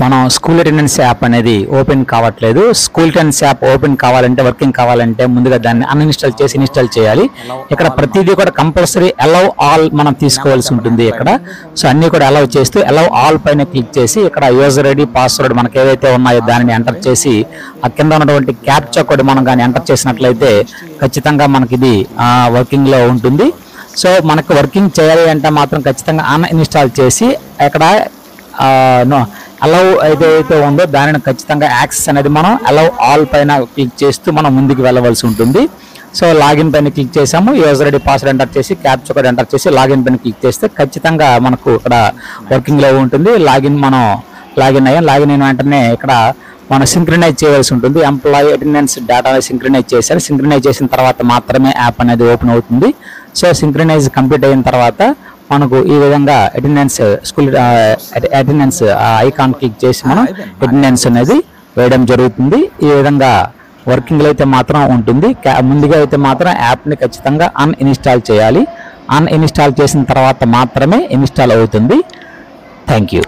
మనం school attendance app అనేది open కావట్లేదు. స్కూల్ అటెండెన్స్ యాప్ ఓపెన్ కావాలంటే, వర్కింగ్ కావాలంటే ముందుగా దాన్ని అన్ఇన్స్టాల్ చేసి ఇన్స్టాల్ చేయాలి. ఇక్కడ ప్రతిదీ కూడా కంపల్సరీ అలౌ ఆల్ మనం తీసుకోవాల్సి ఉంటుంది ఇక్కడ. సో అన్ని కూడా అలౌ చేస్తూ అలౌ ఆల్ పైన క్లిక్ చేసి ఇక్కడ యూజర్ ఐడి, పాస్వర్డ్ మనకి ఏవైతే ఉన్నాయో దానిని ఎంటర్ చేసి ఆ కింద ఉన్నటువంటి క్యాప్చా కోడ్ మనం కానీ ఎంటర్ చేసినట్లయితే ఖచ్చితంగా మనకి ఇది వర్కింగ్ లో ఉంటుంది. సో మనకు వర్కింగ్ చేయాలి అంటే మాత్రం ఖచ్చితంగా అన్ఇన్స్టాల్ చేసి ఇక్కడ అలౌ ఏదైతే ఉందో దానిని ఖచ్చితంగా యాక్సెస్ అనేది మనం అలౌ ఆల్ పైన క్లిక్ చేస్తూ మనం ముందుకు వెళ్ళవలసి ఉంటుంది. సో లాగిన్ పైన క్లిక్ చేసాము, యూజర్ ఐడి, పాస్వర్డ్ ఎంటర్ చేసి క్యాప్చా కోడ్ ఎంటర్ చేసి లాగిన్ పైన క్లిక్ చేస్తే ఖచ్చితంగా మనకు ఇక్కడ వర్కింగ్ లో ఉంటుంది. మనం లాగిన్ అయ్యాం. లాగిన్ అయిన వెంటనే ఇక్కడ మనం సింక్రనైజ్ చేయవలసి ఉంటుంది. ఎంప్లాయీ అటెండెన్స్ డేటా సింక్రనైజ్ చేశారు. సింక్రనైజ్ చేసిన తర్వాత మాత్రమే యాప్ అనేది ఓపెన్ అవుతుంది. సో సింక్రనైజ్ కంప్లీట్ అయిన తర్వాత మనకు ఈ విధంగా attendance school attendance icon click చేసి మనం అటెండెన్స్ అనేది వేయడం జరుగుతుంది. ఈ విధంగా వర్కింగ్ లో అయితే మాత్రం ఉంటుంది. ముందుగా అయితే మాత్రం యాప్ని ఖచ్చితంగా అన్ఇన్స్టాల్ చేయాలి. అన్ఇన్స్టాల్ చేసిన తర్వాత మాత్రమే ఇన్స్టాల్ అవుతుంది. Thank you.